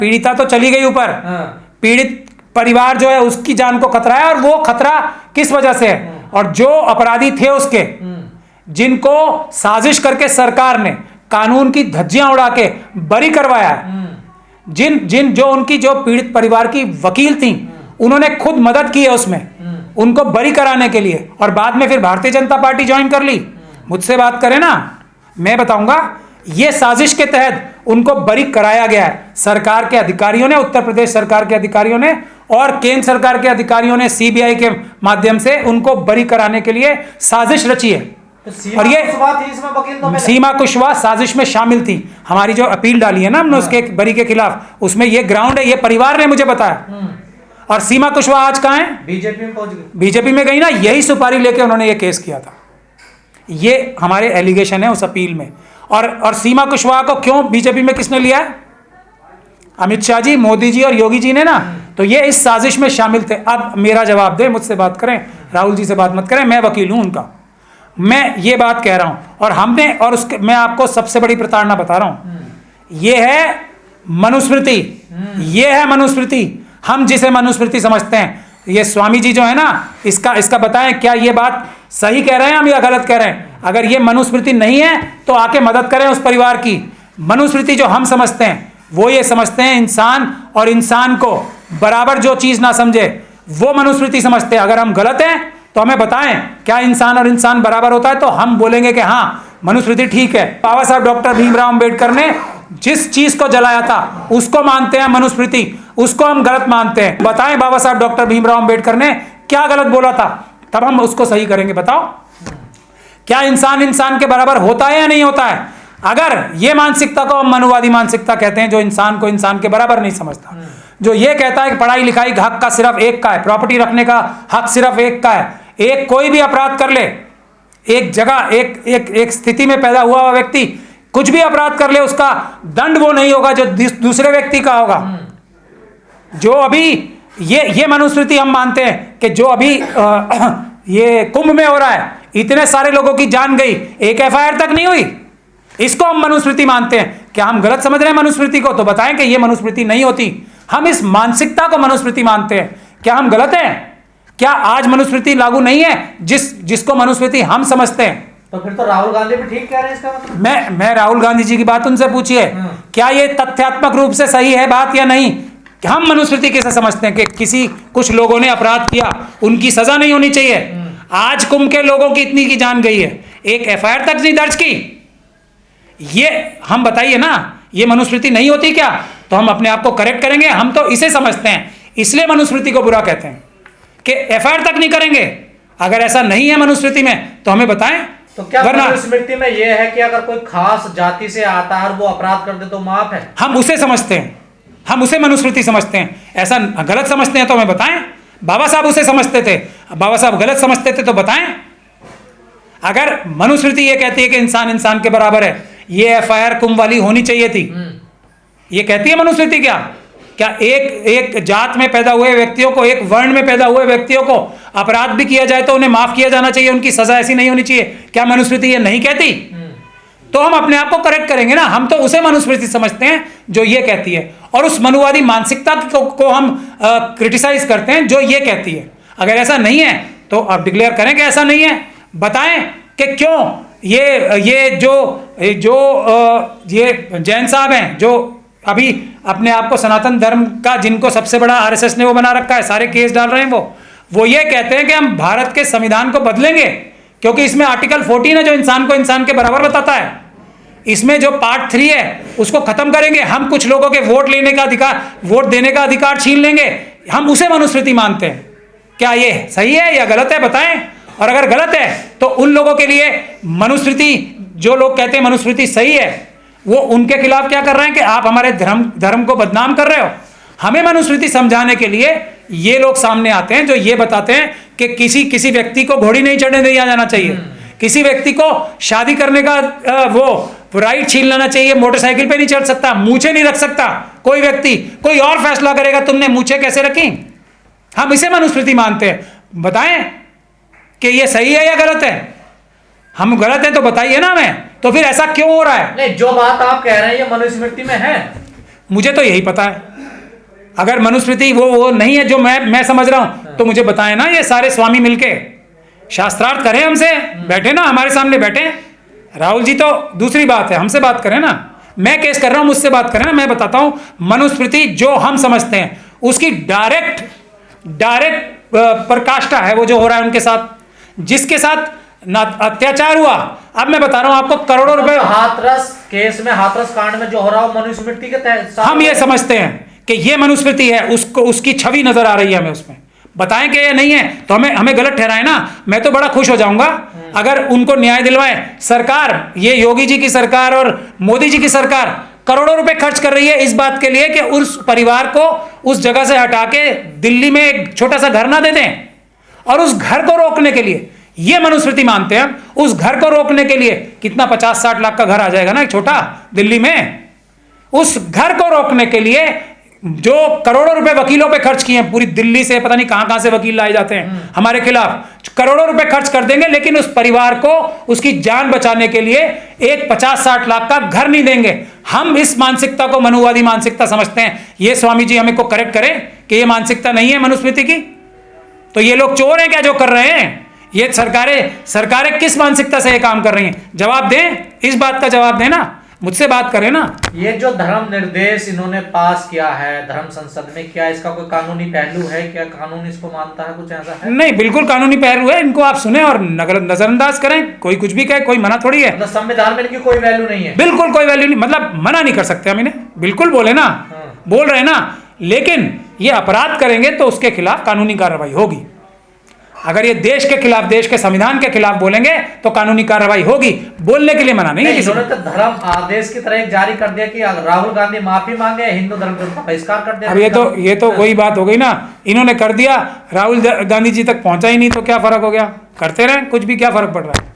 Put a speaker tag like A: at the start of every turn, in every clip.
A: पीड़िता तो चली गई ऊपर, पीड़ित परिवार जो है उसकी जान को खतरा है। और वो खतरा किस वजह से है? और जो अपराधी थे उसके, जिनको साजिश करके सरकार ने कानून की धज्जियां उड़ा के बरी करवाया है, जो उनकी जो पीड़ित परिवार की वकील थी, उन्होंने खुद मदद की है उसमें, उनको बरी कराने के लिए, और बाद में फिर भारतीय जनता पार्टी ज्वाइन कर ली। मुझसे बात करें ना, मैं बताऊंगा। ये साजिश के तहत उनको बरी कराया गया है सरकार के अधिकारियों ने, उत्तर प्रदेश सरकार के अधिकारियों ने और केंद्र सरकार के अधिकारियों ने सीबीआई के माध्यम से उनको बरी कराने के लिए साजिश रची है। और ये सीमा कुशवाहा साजिश में शामिल थी। हमारी जो अपील डाली है ना हमने उसके बरी के खिलाफ, उसमें ये ग्राउंड है, ये परिवार ने मुझे बताया। और सीमा कुशवाहा आज कहां है? बीजेपी में पहुंच गई, बीजेपी में गई ना, यही सुपारी लेके उन्होंने ये केस किया था। ये हमारे एलिगेशन है उस अपील में। और सीमा कुशवाहा को क्यों बीजेपी में किसने लिया है? अमित शाह जी, मोदी जी और योगी जी ने ना। तो ये इस साजिश में शामिल थे। अब मेरा जवाब दे, मुझसे बात करें, राहुल जी से बात मत करें, मैं वकील हूं उनका। मैं ये बात कह रहा हूं, और हमने, और उसके मैं आपको सबसे बड़ी प्रताड़ना बता रहा हूं, ये है मनुस्मृति। ये है मनुस्मृति, हम जिसे मनुस्मृति समझते हैं। ये स्वामी जी जो है ना, इसका बताएं क्या ये बात सही कह रहे हैं हम या गलत कह रहे हैं? अगर ये मनुस्मृति नहीं है तो आके मदद करें उस परिवार की। मनुस्मृति जो हम समझते हैं वो ये समझते हैं, इंसान और इंसान को बराबर जो चीज ना समझे, वो मनुस्मृति समझते हैं। अगर हम गलत हैं तो हमें बताएं, क्या इंसान और इंसान बराबर होता है? तो हम बोलेंगे कि हाँ, मनुस्मृति ठीक है। बाबा साहब डॉक्टर भीमराव अंबेडकर ने जिस चीज को जलाया था उसको मानते हैं मनुस्मृति, उसको हम गलत मानते हैं। बताएं बाबा साहब डॉक्टर भीमराव अंबेडकर ने क्या गलत बोला था, तब हम उसको सही करेंगे। बताओ, क्या इंसान इंसान के बराबर होता है या नहीं होता है? अगर ये मानसिकता को हम मनुवादी मानसिकता कहते हैं, जो इंसान को इंसान के बराबर नहीं समझता, जो ये कहता है कि पढ़ाई लिखाई का हक का सिर्फ एक का है, प्रॉपर्टी रखने का हक सिर्फ एक का है, एक कोई भी अपराध कर ले, एक जगह एक स्थिति में पैदा हुआ हुआ व्यक्ति कुछ भी अपराध कर ले, उसका दंड वो नहीं होगा जो दूसरे व्यक्ति का होगा। जो अभी ये मनुस्मृति हम मानते हैं कि जो अभी ये कुंभ में हो रहा है, इतने सारे लोगों की जान गई, एक एफआईआर तक नहीं हुई, इसको हम मनुस्मृति मानते हैं। क्या हम गलत समझ रहे हैं मनुस्मृति को? तो बताएं कि ये मनुस्मृति नहीं होती। हम इस मानसिकता को मनुस्मृति मानते हैं। क्या हम गलत हैं? क्या आज मनुस्मृति लागू नहीं है जिसको मनुस्मृति हम समझते हैं?
B: तो फिर तो राहुल गांधी भी ठीक कह रहे हैं इसका मतलब।
A: मैं राहुल गांधी जी की बात उनसे पूछिए, क्या ये तथ्यात्मक रूप से सही है बात या नहीं? हम मनुस्मृति कैसे समझते हैं कि कुछ लोगों ने अपराध किया, उनकी सजा नहीं होनी चाहिए। आज कुंभ के लोगों की इतनी की जान गई है, एक एफआईआर तक नहीं दर्ज की। ये हम बताइए ना, ये मनुस्मृति नहीं होती क्या? तो हम अपने आप को करेक्ट करेंगे। हम तो इसे समझते हैं, इसलिए मनुस्मृति को बुरा कहते हैं कि एफआईआर तक नहीं करेंगे। अगर ऐसा नहीं है मनुस्मृति में तो हमें बताएं।
B: तो क्या मनुस्मृति में यह है कि अगर कोई खास जाति से आता है और वो अपराध कर दे तो माफ है?
A: हम उसे समझते हैं, हम उसे मनुस्मृति समझते हैं। ऐसा गलत समझते हैं तो हमें बताएं। बाबा साहब उसे समझते थे, बाबा साहब गलत समझते थे तो बताएं। अगर मनुस्मृति ये कहती है कि इंसान इंसान के बराबर है, ये एफआईआर कुंभ वाली होनी चाहिए थी, ये कहती है मनुस्मृति। क्या एक जात में पैदा हुए व्यक्तियों को, एक वर्ण में पैदा हुए व्यक्तियों को अपराध भी किया जाए तो उन्हें माफ किया जाना चाहिए, उनकी सजा ऐसी नहीं होनी चाहिए? क्या मनुस्मृति ये नहीं कहती? तो हम अपने आप को करेक्ट करेंगे ना। हम तो उसे मनुस्मृति समझते हैं जो ये कहती है, और उस मनुवादी मानसिकता को हम क्रिटिसाइज करते हैं जो ये कहती है। अगर ऐसा नहीं है तो आप डिक्लेयर करें कि ऐसा नहीं है, बताएं कि क्यों ये जैन साहब हैं जो अभी अपने आप को सनातन धर्म का, जिनको सबसे बड़ा आरएसएस ने वो बना रखा है, सारे केस डाल रहे हैं, वो ये कहते हैं कि हम भारत के संविधान को बदलेंगे क्योंकि इसमें आर्टिकल 14 है जो इंसान को इंसान के बराबर बताता है। इसमें जो पार्ट 3 है उसको खत्म करेंगे। हम कुछ लोगों के वोट देने का अधिकार छीन लेंगे। हम उसे मनुस्मृति मानते हैं। क्या ये सही है या गलत है? बताएं। और अगर गलत है तो उन लोगों के लिए मनुस्मृति, जो लोग कहते हैं मनुस्मृति सही है, वो उनके खिलाफ क्या कर रहे हैं कि आप हमारे धर्म को बदनाम कर रहे हो। हमें मनुस्मृति समझाने के लिए ये लोग सामने आते हैं जो ये बताते हैं कि किसी व्यक्ति को घोड़ी नहीं चढ़ने दिया जाना चाहिए, किसी व्यक्ति को शादी करने का वो राइट छीन लेना चाहिए, मोटरसाइकिल पे नहीं चढ़ सकता, मूछें नहीं रख सकता कोई व्यक्ति। कोई और फैसला करेगा तुमने मूछें कैसे रखी। हम इसे मनुस्मृति मानते हैं। बताएं कि ये सही है या गलत है? हम गलत है तो बताइए ना हमें। तो फिर ऐसा क्यों हो रहा है?
B: नहीं, जो बात आप कह रहे हैं ये मनुस्मृति में है।
A: मुझे तो यही पता है। अगर मनुस्मृति वो नहीं है जो मैं समझ रहा हूं, तो मुझे बताएं ना, ये सारे स्वामी मिलके शास्त्रार्थ करें हमसे, बैठे ना हमारे सामने बैठे। राहुल जी तो दूसरी बात है, हमसे बात करें ना, मैं केस कर रहा हूं, मुझसे बात करें ना। मैं बताता हूं मनुस्मृति जो हम समझते हैं उसकी डायरेक्ट प्रकाष्ठा है वो जो हो रहा है उनके साथ, जिसके साथ अत्याचार हुआ। अब मैं बता रहा हूं आपको, करोड़ों रुपए
B: हाथरस केस में, हाथरस कांड में जो हो रहा है मनुस्मृति के तहत
A: हम ये समझते हैं कि ये मनुस्मृति है, उसको उसकी छवि नजर आ रही है हमें उसमें। बताएं कि ये नहीं है तो हमें गलत ठहराए ना, मैं तो बड़ा खुश हो जाऊंगा अगर उनको न्याय दिलवाएं। सरकार, ये योगी जी की सरकार और मोदी जी की सरकार करोड़ों रुपए खर्च कर रही है इस बात के लिए कि उस परिवार को उस जगह से हटा के दिल्ली में एक छोटा सा घर ना दे दें, और उस घर को रोकने के लिए ये मनुस्मृति मानते हैं। उस घर को रोकने के लिए कितना 50-60 लाख का घर आ जाएगा ना एक छोटा दिल्ली में, उस घर को रोकने के लिए जो करोड़ों रुपए वकीलों पे खर्च किए हैं, पूरी दिल्ली से पता नहीं कहां से वकील लाए जाते हैं हमारे खिलाफ, करोड़ों रुपए खर्च कर देंगे, लेकिन उस परिवार को उसकी जान बचाने के लिए एक 50-60 लाख का घर नहीं देंगे। हम इस मानसिकता को मनुवादी मानसिकता समझते हैं। ये स्वामी जी हमें को करेक्ट करें कि ये मानसिकता नहीं है मनुस्मृति की। तो ये लोग चोर हैं क्या जो कर रहे हैं? ये सरकारें किस मानसिकता से ये काम कर रही हैं? जवाब दें, इस बात का जवाब दें ना, मुझसे बात करें ना।
B: ये जो धर्म निर्देश इन्होंने पास किया है धर्म संसद में, क्या इसका कोई कानूनी पहलू है? क्या कानून इसको मानता है? कुछ ऐसा है?
A: नहीं, बिल्कुल कानूनी पहलू है। इनको आप सुने और नजरअंदाज करें। कोई कुछ भी कहे, कोई मना थोड़ी है।
B: मतलब संविधान में इनकी कोई वैल्यू नहीं है?
A: बिल्कुल कोई वैल्यू नहीं, मतलब मना नहीं कर सकते हम इन्हें, बिल्कुल बोले ना, बोल रहे ना। लेकिन ये अपराध करेंगे तो उसके खिलाफ कानूनी कार्रवाई होगी। अगर ये देश के खिलाफ, देश के संविधान के खिलाफ बोलेंगे तो कानूनी कार्रवाई होगी। बोलने के लिए मना नहीं है।
B: इन्होंने तो धर्म आदेश की तरह जारी कर दिया कि राहुल गांधी माफी मांगे, हिंदू धर्म का बहिष्कार कर दिया।
A: अब ये तो वही बात हो गई ना, इन्होंने कर दिया, राहुल गांधी जी तक पहुंचा ही नहीं, तो क्या फर्क हो गया? करते रहे कुछ भी, क्या फर्क पड़ रहा है?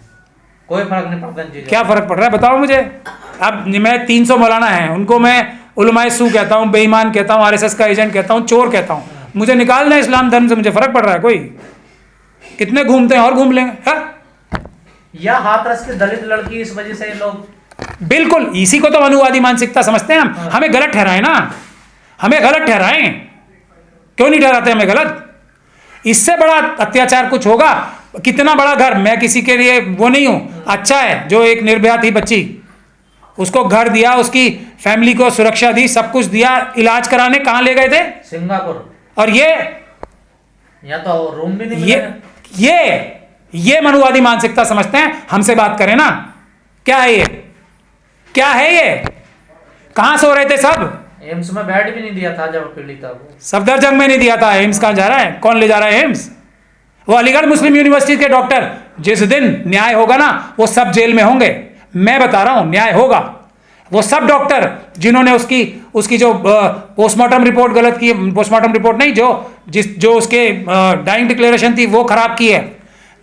B: कोई फर्क नहीं पड़ता जी।
A: क्या फर्क पड़ रहा है बताओ मुझे। अब मैं 300 मौलाना है, उनको मैं उलमाए सू कहता हूँ, बेईमान कहता हूँ, RSS का एजेंट कहता हूँ, चोर कहता हूँ, मुझे निकालना है इस्लाम धर्म से, मुझे फर्क पड़ रहा है कोई? कितने घूमते हैं और घूम लेंगे है?
B: या हाथरस की दलित लड़की इस वजह से लोग,
A: बिल्कुल इसी को तो अनुवादी मानसिकता समझते हैं हम। हमें गलत ठहराए ना, हमें गलत ठहराएं। क्यों नहीं ठहराते हमें गलत? इससे बड़ा अत्याचार कुछ होगा? कितना बड़ा घर, मैं किसी के लिए वो नहीं हूं, अच्छा है जो एक निर्भया थी बच्ची, उसको घर दिया, उसकी फैमिली को सुरक्षा दी, सब कुछ दिया, इलाज कराने कहां ले गए थे?
B: सिंगापुर।
A: और ये
B: या तो रूम भी नहीं मिला।
A: ये मनुवादी मानसिकता समझते हैं। हमसे बात करें ना, क्या है ये? क्या है ये? कहां सो रहे थे सब?
B: एम्स में बेड भी नहीं दिया था जब पीड़ित था वो।
A: सफदरजंग में नहीं दिया था। एम्स कहां जा रहा है? कौन ले जा रहा है एम्स? वो अलीगढ़ मुस्लिम यूनिवर्सिटी के डॉक्टर, जिस दिन न्याय होगा ना वो सब जेल में होंगे। मैं बता रहा हूं, न्याय होगा। वो सब डॉक्टर जिन्होंने उसकी जो पोस्टमार्टम रिपोर्ट गलत की, पोस्टमार्टम रिपोर्ट नहीं, जो उसके डाइंग डिक्लेरेशन थी वो खराब की है,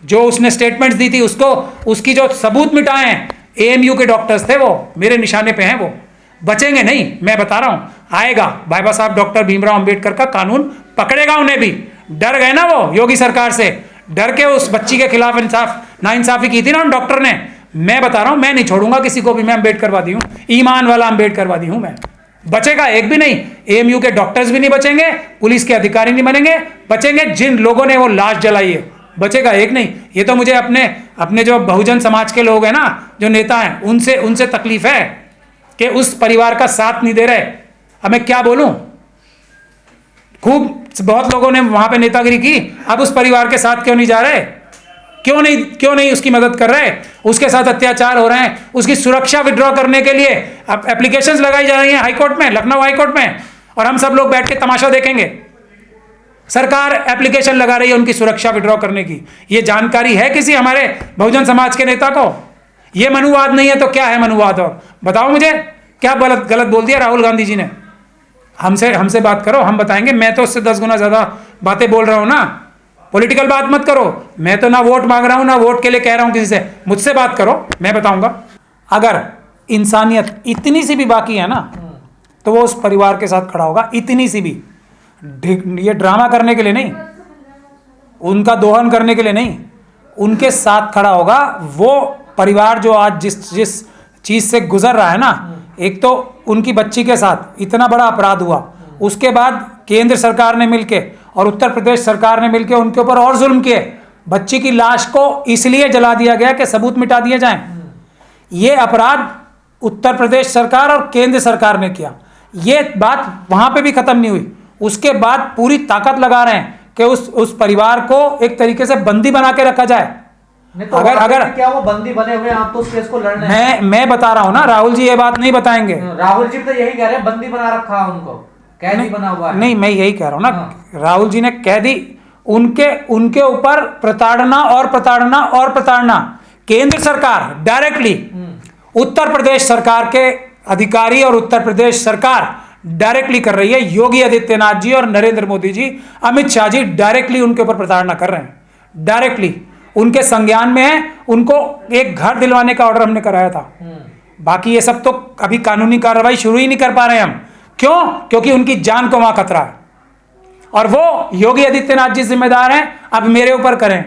A: जो उसने स्टेटमेंट्स दी थी उसकी जो सबूत मिटाए हैं, AMU के डॉक्टर्स थे, वो मेरे निशाने पे हैं। वो बचेंगे नहीं, मैं बता रहा हूं। आएगा बाबा साहब डॉक्टर भीमराव अंबेडकर का कानून पकड़ेगा उन्हें भी। डर गए ना वो योगी सरकार से, डर के उस बच्ची के खिलाफ नाइंसाफी की थी ना उन डॉक्टर ने। मैं बता रहा हूं, मैं नहीं छोड़ूंगा किसी को भी। मैं अंबेडकरवादी हूं, ईमान वाला अंबेडकरवादी हूं मैं। बचेगा एक भी नहीं। AMU के डॉक्टर्स भी नहीं बचेंगे, पुलिस के अधिकारी नहीं बनेंगे, बचेंगे जिन लोगों ने वो लाश जलाई है, बचेगा एक नहीं। ये तो मुझे अपने जो बहुजन समाज के लोग हैं ना, जो नेता हैं, उनसे तकलीफ है कि उस परिवार का साथ नहीं दे रहे। अब मैं क्या बोलूं? खूब बहुत लोगों ने वहां पे नेतागिरी की, अब उस परिवार के साथ क्यों नहीं जा रहे? क्यों नहीं उसकी मदद कर रहे? उसके साथ अत्याचार हो रहे हैं, उसकी सुरक्षा विड्रॉ करने के लिए अब एप्लीकेशंस लगाई जा रही हैं हाईकोर्ट में, लखनऊ हाईकोर्ट में, और हम सब लोग बैठ के तमाशा देखेंगे। सरकार एप्लीकेशन लगा रही है उनकी सुरक्षा विड्रॉ करने की। ये जानकारी है किसी हमारे बहुजन समाज के नेता को? ये मनुवाद नहीं है तो क्या है मनुवाद? और बताओ मुझे, क्या गलत बोल दिया राहुल गांधी जी ने? हमसे बात करो, हम बताएंगे। मैं तो उससे 10 गुना ज्यादा बातें बोल रहा हूं ना। पॉलिटिकल बात मत करो। मैं तो ना वोट मांग रहा हूं, ना वोट के लिए कह रहा हूं किसी से। मुझसे बात करो, मैं बताऊंगा। अगर इंसानियत इतनी सी भी बाकी है ना, तो वो उस परिवार के साथ खड़ा होगा, इतनी सी भी। ये ड्रामा करने के लिए नहीं, उनका दोहन करने के लिए नहीं, उनके साथ खड़ा होगा। वो परिवार जो आज जिस चीज से गुजर रहा है ना, एक तो उनकी बच्ची के साथ इतना बड़ा अपराध हुआ, उसके बाद केंद्र सरकार ने मिलके और उत्तर प्रदेश सरकार ने मिलके उनके ऊपर और जुल्म किए। बच्ची की लाश को इसलिए जला दिया गया कि सबूत मिटा दिए जाएं। ये अपराध उत्तर प्रदेश सरकार और केंद्र सरकार ने किया। ये बात वहां पे भी खत्म नहीं हुई। उसके बाद पूरी ताकत लगा रहे हैं कि उस परिवार को एक तरीके से बंदी बना के रखा जाए।
B: नहीं तो अगर क्या वो बंदी बने हुए, आप तो उस केस को लड़ रहे हैं।
A: मैं बता रहा हूं ना, राहुल जी ये बात नहीं बताएंगे।
B: राहुल जी तो यही कह रहे हैं, बंदी बना रखा है उनको, कैदी बना हुआ है।
A: नहीं, मैं यही कह रहा हूं ना, राहुल जी ने कह दी उनके ऊपर प्रताड़ना और प्रताड़ना और प्रताड़ना। केंद्र सरकार डायरेक्टली उत्तर प्रदेश सरकार के अधिकारी और उत्तर प्रदेश सरकार डायरेक्टली कर रही है। योगी आदित्यनाथ जी और नरेंद्र मोदी जी, अमित शाह जी डायरेक्टली उनके ऊपर प्रताड़ना कर रहे हैं। डायरेक्टली उनके संज्ञान में है। उनको एक घर दिलवाने का ऑर्डर हमने कराया था। बाकी ये सब तो अभी कानूनी कार्रवाई शुरू ही नहीं कर पा रहे हैं हम। क्यों? क्योंकि उनकी जान को वहां खतरा है और वो योगी आदित्यनाथ जी जिम्मेदार हैं। अब मेरे ऊपर करें।